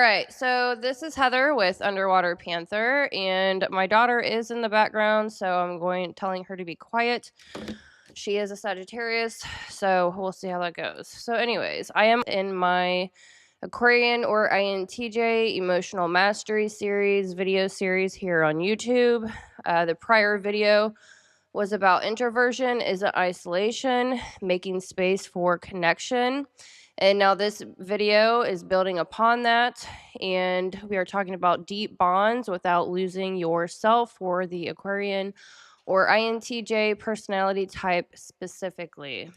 All right, so this is Heather with Underwater Panther, and my daughter is in the background, so I'm telling her to be quiet. She is a Sagittarius, so we'll see how that goes. So anyways, I am in my Aquarian or INTJ Emotional Mastery Series video series here on YouTube. The prior video was about introversion is isolation, making space for connection. And now this video is building upon that, and we are talking about deep bonds without losing yourself for the Aquarian or INTJ personality type specifically.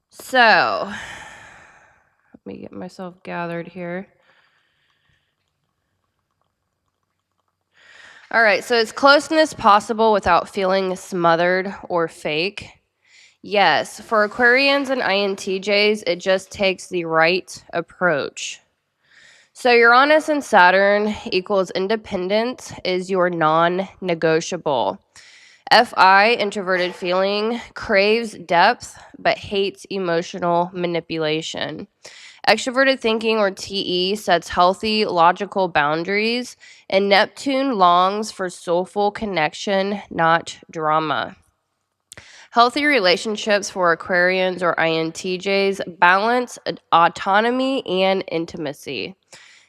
So, let me get myself gathered here. All right, so is closeness possible without feeling smothered or fake? Yes, for Aquarians and INTJs, it just takes the right approach. So Uranus and Saturn equals independence is your non-negotiable. FI, introverted feeling, craves depth but hates emotional manipulation. Extroverted thinking, or TE, sets healthy, logical boundaries, and Neptune longs for soulful connection, not drama. Healthy relationships for Aquarians or INTJs balance autonomy and intimacy.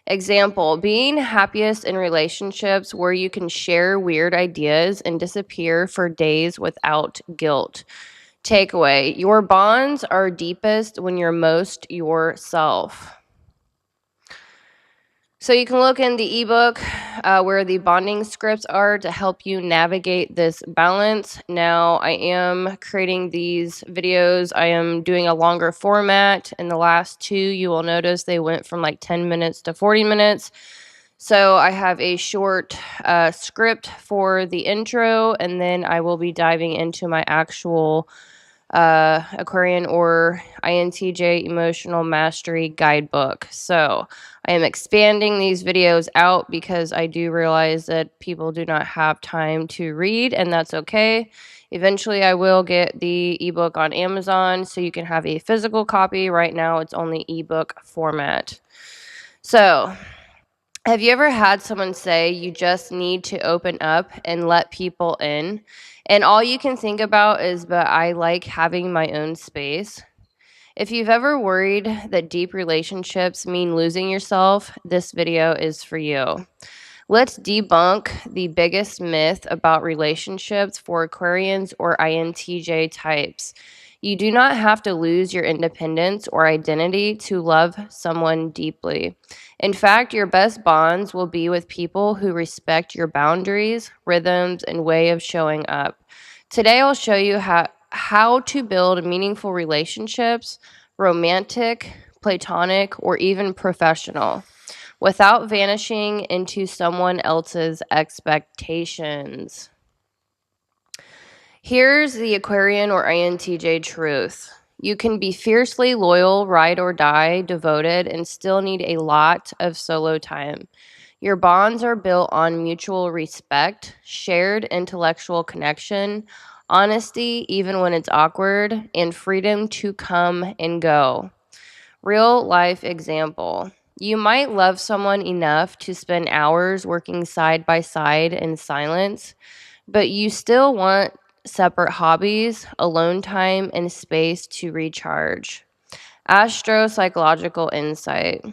Example, being happiest in relationships where you can share weird ideas and disappear for days without guilt. Takeaway, your bonds are deepest when you're most yourself. So you can look in the ebook where the bonding scripts are to help you navigate this balance. Now I am creating these videos. I am doing a longer format. In the last two, you will notice they went from like 10 minutes to 40 minutes. So I have a short script for the intro, and then I will be diving into my actual Aquarian or INTJ Emotional Mastery Guidebook. So I am expanding these videos out because I do realize that people do not have time to read, and that's okay. Eventually, I will get the ebook on Amazon so you can have a physical copy. Right now, it's only ebook format. So, have you ever had someone say you just need to open up and let people in? And all you can think about is, but I like having my own space. If you've ever worried that deep relationships mean losing yourself, this video is for you. Let's debunk the biggest myth about relationships for Aquarians or INTJ types. You do not have to lose your independence or identity to love someone deeply. In fact, your best bonds will be with people who respect your boundaries, rhythms, and way of showing up. Today, I'll show you how to build meaningful relationships, romantic, platonic, or even professional, without vanishing into someone else's expectations. Here's the Aquarian or INTJ truth. You can be fiercely loyal, ride or die, devoted, and still need a lot of solo time. Your bonds are built on mutual respect, shared intellectual connection, honesty even when it's awkward, and freedom to come and go. Real life example. You might love someone enough to spend hours working side by side in silence, but you still want separate hobbies, alone time, and space to recharge. Astro-Psychological insight.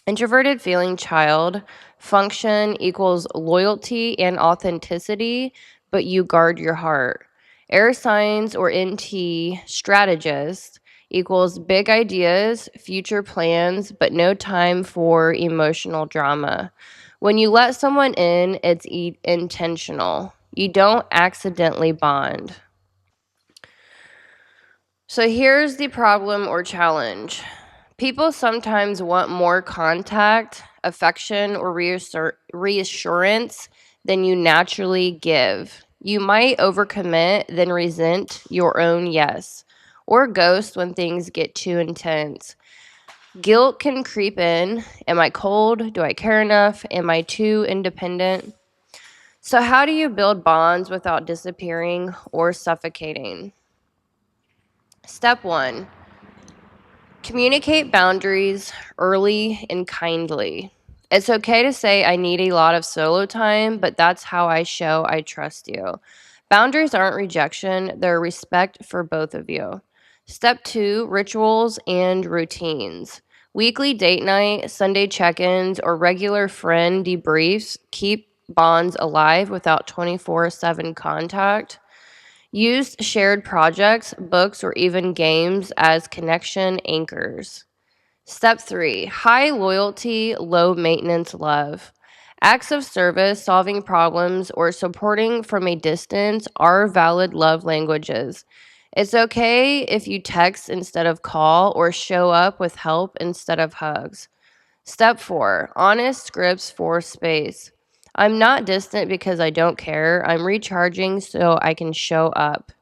Introverted feeling child function equals loyalty and authenticity, but you guard your heart. Air signs or NT strategist equals big ideas, future plans, but no time for emotional drama. When you let someone in, it's intentional. You don't accidentally bond. So here's the problem or challenge. People sometimes want more contact, affection, or reassurance than you naturally give. You might overcommit, then resent your own yes, or ghost when things get too intense. Guilt can creep in. Am I cold? Do I care enough? Am I too independent? So how do you build bonds without disappearing or suffocating? Step 1. Communicate boundaries early and kindly. It's okay to say, I need a lot of solo time, but that's how I show I trust you. Boundaries aren't rejection, they're respect for both of you. Step 2, rituals and routines. Weekly date night, Sunday check ins, or regular friend debriefs keep bonds alive without 24/7 contact. Use shared projects, books, or even games as connection anchors. Step 3, high loyalty, low maintenance love. Acts of service, solving problems, or supporting from a distance are valid love languages. It's okay if you text instead of call or show up with help instead of hugs. Step 4, honest scripts for space. I'm not distant because I don't care. I'm recharging so I can show up.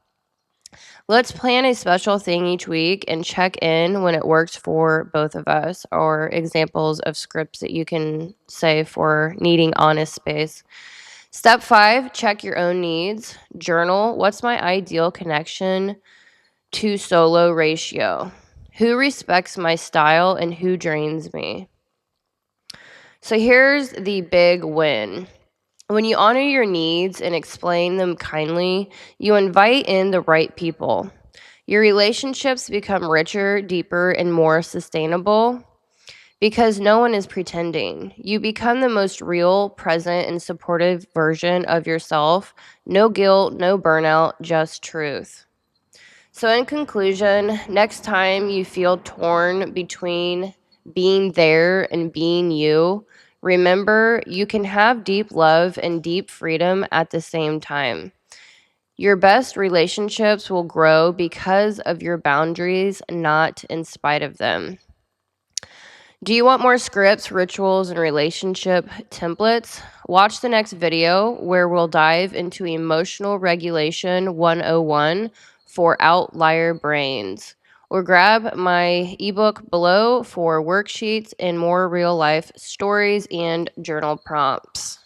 Let's plan a special thing each week and check in when it works for both of us, or examples of scripts that you can say for needing honest space. Step 5, check your own needs. Journal, what's my ideal connection to solo ratio? Who respects my style and who drains me? So here's the big win. When you honor your needs and explain them kindly, you invite in the right people. Your relationships become richer, deeper, and more sustainable because no one is pretending. You become the most real, present, and supportive version of yourself. No guilt, no burnout, just truth. So, in conclusion, next time you feel torn between being there and being you, remember you can have deep love and deep freedom at the same time. Your best relationships will grow because of your boundaries, not in spite of them. Do you want more scripts, rituals, and relationship templates? Watch the next video where we'll dive into Emotional Regulation 101 for outlier brains. Or grab my ebook below for worksheets and more real life stories and journal prompts.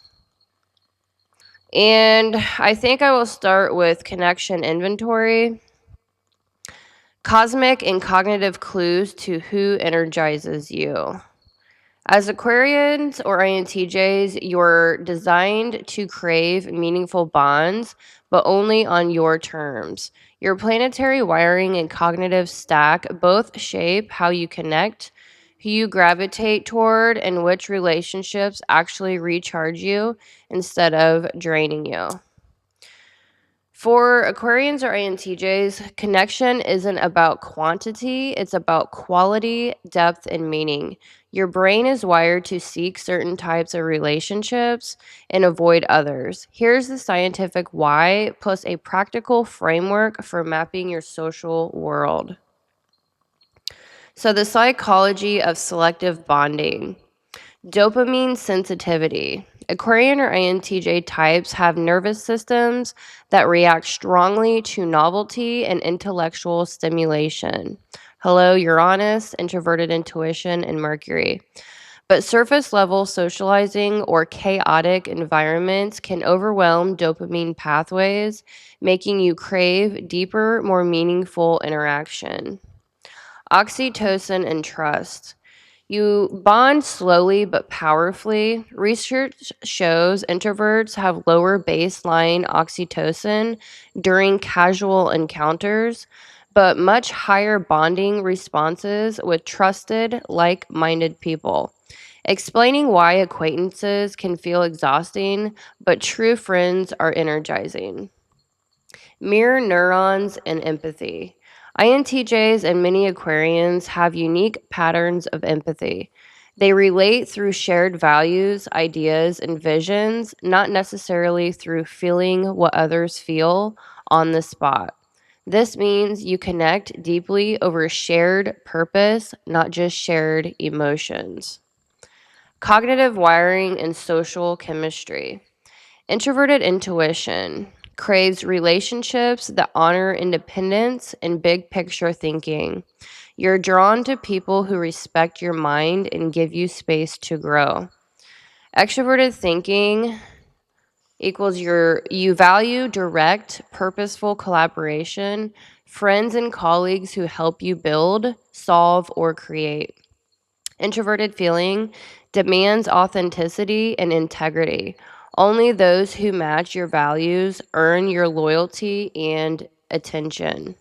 And I think I will start with connection inventory. Cosmic and cognitive clues to who energizes you. As Aquarians or INTJs, you're designed to crave meaningful bonds, but only on your terms. Your planetary wiring and cognitive stack both shape how you connect, who you gravitate toward, and which relationships actually recharge you instead of draining you. For Aquarians or INTJs, connection isn't about quantity, it's about quality, depth, and meaning. Your brain is wired to seek certain types of relationships and avoid others. Here's the scientific why, plus a practical framework for mapping your social world. So, the psychology of selective bonding. Dopamine sensitivity. Aquarian or INTJ types have nervous systems that react strongly to novelty and intellectual stimulation. Hello, Uranus, introverted intuition, and Mercury. But surface level socializing or chaotic environments can overwhelm dopamine pathways, making you crave deeper, more meaningful interaction. Oxytocin and trust. You bond slowly but powerfully. Research shows introverts have lower baseline oxytocin during casual encounters, but much higher bonding responses with trusted, like minded people. Explaining why acquaintances can feel exhausting, but true friends are energizing. Mirror neurons and empathy. INTJs and many Aquarians have unique patterns of empathy. They relate through shared values, ideas, and visions, not necessarily through feeling what others feel on the spot. This means you connect deeply over shared purpose, not just shared emotions. Cognitive wiring and social chemistry. Introverted intuition craves relationships that honor independence and big picture thinking. You're drawn to people who respect your mind and give you space to grow. Extroverted thinking equals you value direct, purposeful collaboration, friends and colleagues who help you build, solve, or create. Introverted feeling demands authenticity and integrity. Only those who match your values earn your loyalty and attention.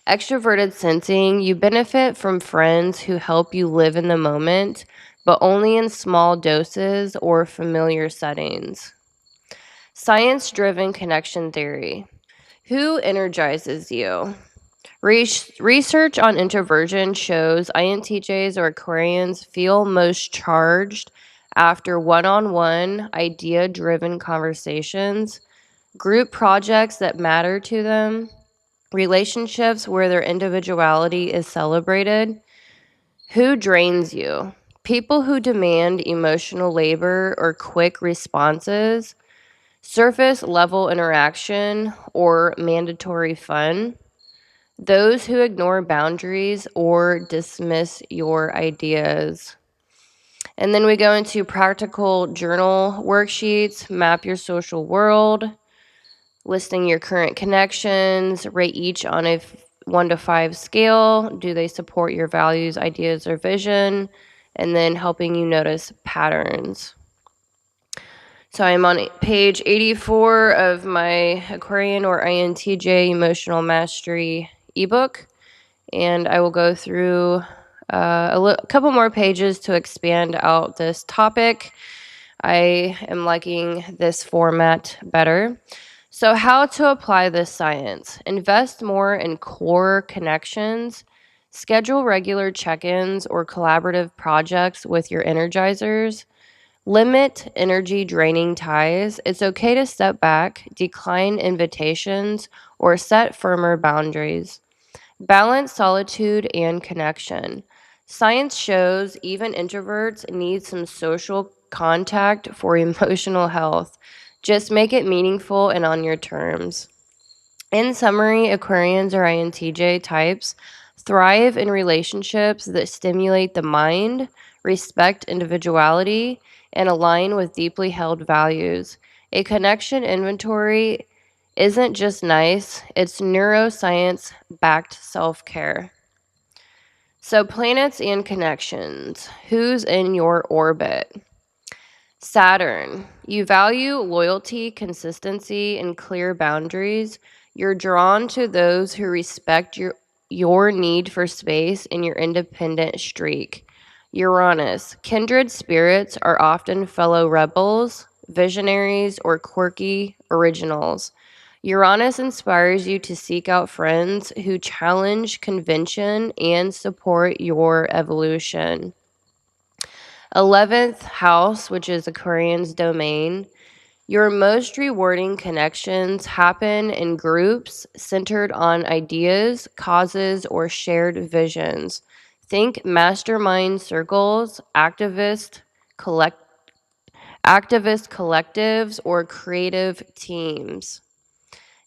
Extroverted sensing, you benefit from friends who help you live in the moment, but only in small doses or familiar settings. Science-driven connection theory. Who energizes you? Research on introversion shows INTJs or Aquarians feel most charged after one-on-one, idea-driven conversations, group projects that matter to them, relationships where their individuality is celebrated. Who drains you? People who demand emotional labor or quick responses, surface level interaction, or mandatory fun. Those who ignore boundaries or dismiss your ideas. And then we go into practical journal worksheets, map your social world, listing your current connections, rate each on a 1 to 5 scale. Do they support your values, ideas, or vision? And then helping you notice patterns. So I'm on page 84 of my Aquarian or INTJ Emotional Mastery ebook, and I will go through a couple more pages to expand out this topic. I am liking this format better. So how to apply this science? Invest more in core connections. Schedule regular check-ins or collaborative projects with your energizers. Limit energy draining ties. It's okay to step back, decline invitations, or set firmer boundaries. Balance solitude and connection. Science shows even introverts need some social contact for emotional health. Just make it meaningful and on your terms. In summary, Aquarians or INTJ types thrive in relationships that stimulate the mind, respect individuality, and align with deeply held values. A connection inventory isn't just nice, it's neuroscience-backed self-care. So planets and connections. Who's in your orbit? Saturn. You value loyalty, consistency, and clear boundaries. You're drawn to those who respect your need for space and your independent streak. Uranus. Kindred spirits are often fellow rebels, visionaries, or quirky originals. Uranus inspires you to seek out friends who challenge convention and support your evolution. 11th house, which is Aquarian's domain. Your most rewarding connections happen in groups centered on ideas, causes, or shared visions. Think mastermind circles, activist collectives, or creative teams.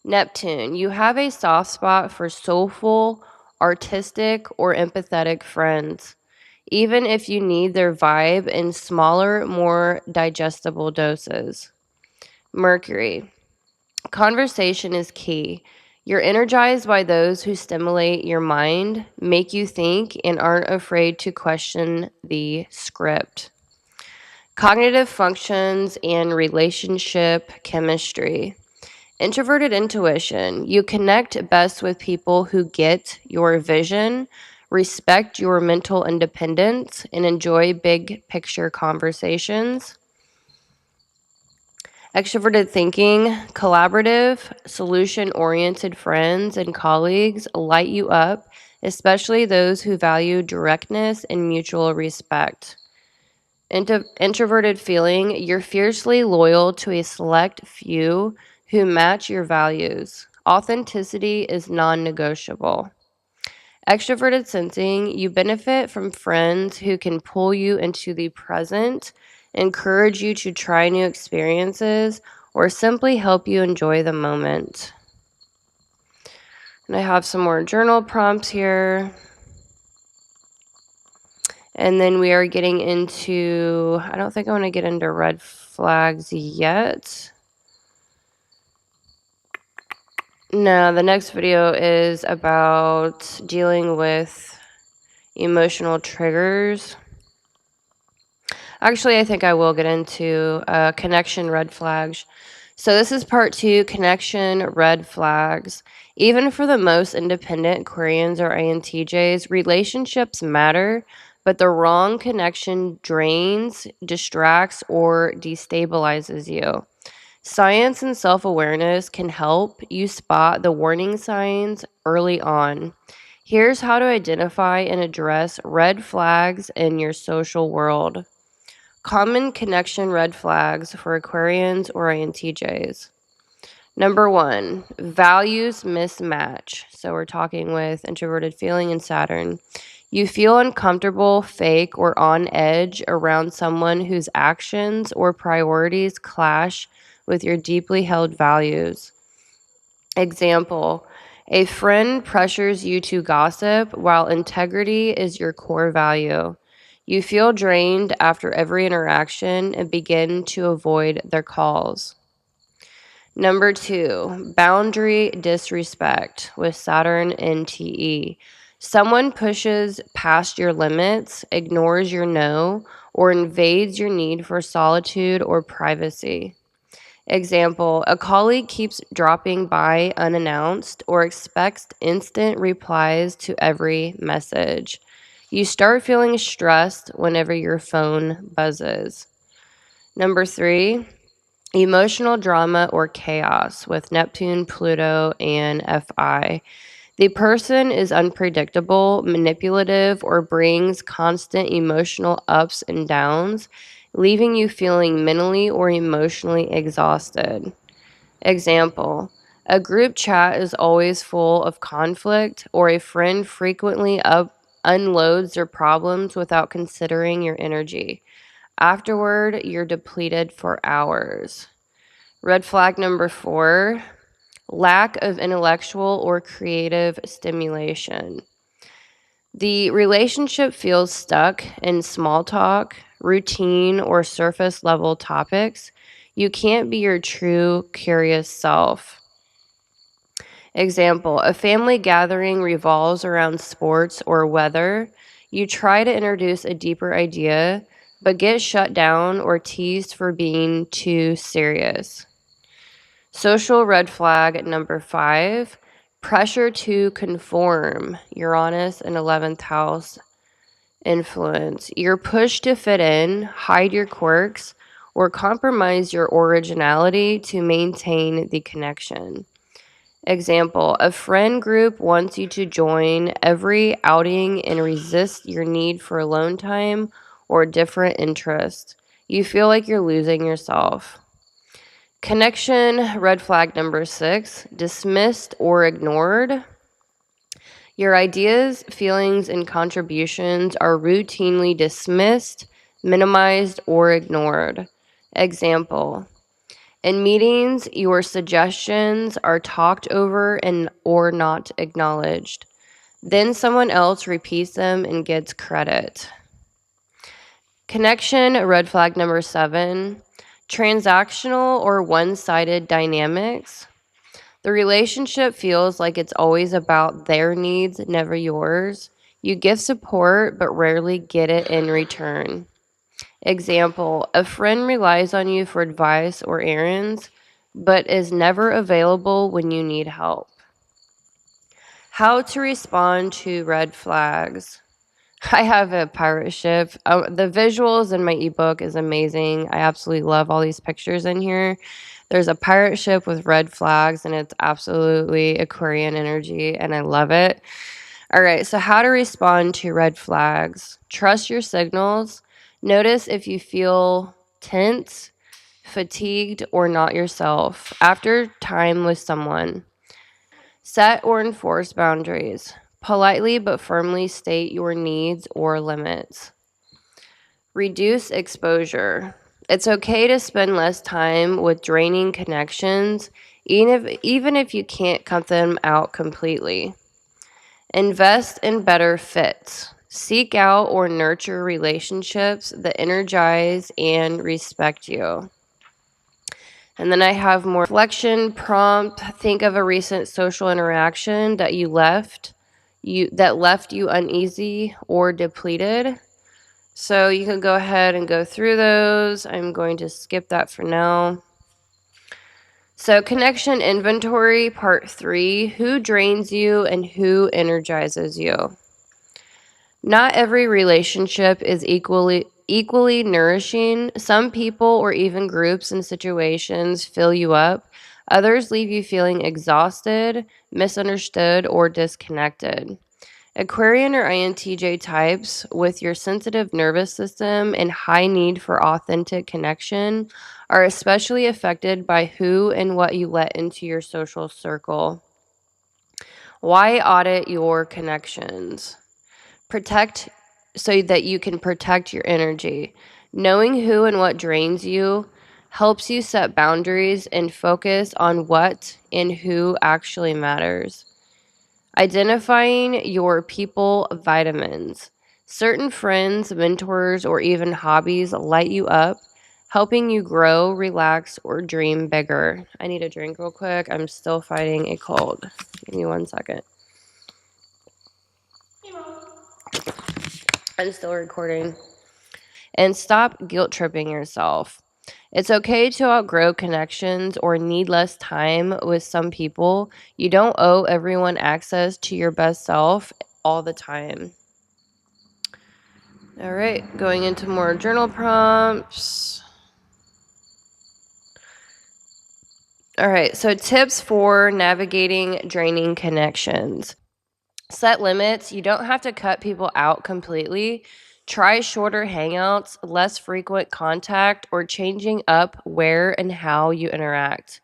Neptune, you have a soft spot for soulful, artistic, or empathetic friends, even if you need their vibe in smaller, more digestible doses. Mercury, conversation is key. You're energized by those who stimulate your mind, make you think, and aren't afraid to question the script. Cognitive functions and relationship chemistry. Introverted intuition. You connect best with people who get your vision, respect your mental independence, and enjoy big picture conversations. Extroverted thinking, collaborative, solution-oriented friends and colleagues light you up, especially those who value directness and mutual respect. Introverted feeling, you're fiercely loyal to a select few who match your values. Authenticity is non-negotiable. Extroverted sensing, you benefit from friends who can pull you into the present, encourage you to try new experiences, or simply help you enjoy the moment. And I have some more journal prompts here. And then we are getting into, I don't think I want to get into red flags yet. No, the next video is about dealing with emotional triggers. Actually, I think I will get into connection red flags. So this is part 2, connection red flags. Even for the most independent Aquarians or INTJs, relationships matter, but the wrong connection drains, distracts, or destabilizes you. Science and self-awareness can help you spot the warning signs early on. Here's how to identify and address red flags in your social world. Common connection red flags for Aquarians or INTJs. Number 1, values mismatch. So we're talking with introverted feeling and Saturn. You feel uncomfortable, fake, or on edge around someone whose actions or priorities clash with your deeply held values. Example, a friend pressures you to gossip while integrity is your core value. You feel drained after every interaction and begin to avoid their calls. Number 2, boundary disrespect with Saturn NTE. Someone pushes past your limits, ignores your no, or invades your need for solitude or privacy. Example, a colleague keeps dropping by unannounced or expects instant replies to every message. You start feeling stressed whenever your phone buzzes. Number 3, emotional drama or chaos with Neptune, Pluto, and FI. The person is unpredictable, manipulative, or brings constant emotional ups and downs, leaving you feeling mentally or emotionally exhausted. Example, a group chat is always full of conflict, or a friend frequently unloads their problems without considering your energy. Afterward, you're depleted for hours. Red flag number 4, lack of intellectual or creative stimulation. The relationship feels stuck in small talk, routine, or surface level topics. You can't be your true curious self. Example, a family gathering revolves around sports or weather. You try to introduce a deeper idea, but get shut down or teased for being too serious. Social red flag number 5, pressure to conform. Uranus in 11th house influence. You're pushed to fit in, hide your quirks, or compromise your originality to maintain the connection. Example, a friend group wants you to join every outing and resist your need for alone time or different interests. You feel like you're losing yourself. Connection red flag number 6, dismissed or ignored. Your ideas, feelings, and contributions are routinely dismissed, minimized, or ignored. Example, in meetings, your suggestions are talked over and or not acknowledged. Then someone else repeats them and gets credit. Connection red flag number 7, transactional or one-sided dynamics. The relationship feels like it's always about their needs, never yours. You give support, but rarely get it in return. Example, a friend relies on you for advice or errands, but is never available when you need help. How to respond to red flags. I have a pirate ship. The visuals in my ebook is amazing. I absolutely love all these pictures in here. There's a pirate ship with red flags, and it's absolutely Aquarian energy, and I love it. All right, so how to respond to red flags. Trust your signals. Notice if you feel tense, fatigued, or not yourself after time with someone. Set or enforce boundaries. Politely but firmly state your needs or limits. Reduce exposure. It's okay to spend less time with draining connections, even if you can't cut them out completely. Invest in better fits. Seek out or nurture relationships that energize and respect you. And then I have more reflection prompt. Think of a recent social interaction that left you uneasy or depleted. So you can go ahead and go through those. I'm going to skip that for now. So connection inventory, part 3, who drains you and who energizes you? Not every relationship is equally nourishing. Some people or even groups and situations fill you up. Others leave you feeling exhausted, misunderstood, or disconnected. Aquarian or INTJ types with your sensitive nervous system and high need for authentic connection are especially affected by who and what you let into your social circle. Why audit your connections? Protect so that you can protect your energy. Knowing who and what drains you helps you set boundaries and focus on what and who actually matters. Identifying your people vitamins. Certain friends, mentors, or even hobbies light you up, helping you grow, relax, or dream bigger. I need a drink real quick. I'm still fighting a cold. Give me 1 second. I'm still recording. And stop guilt tripping yourself. It's okay to outgrow connections or need less time with some people. You don't owe everyone access to your best self all the time. All right, going into more journal prompts. All right, so tips for navigating draining connections. Set limits. You don't have to cut people out completely. Try shorter hangouts, less frequent contact, or changing up where and how you interact.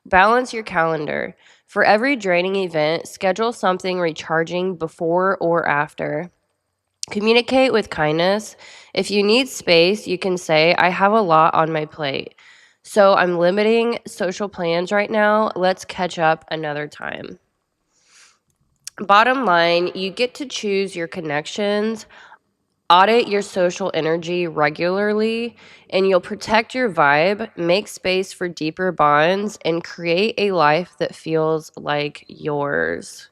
Balance your calendar. For every draining event, schedule something recharging before or after. Communicate with kindness. If you need space, you can say, I have a lot on my plate, so I'm limiting social plans right now. Let's catch up another time. Bottom line, you get to choose your connections, audit your social energy regularly, and you'll protect your vibe, make space for deeper bonds, and create a life that feels like yours.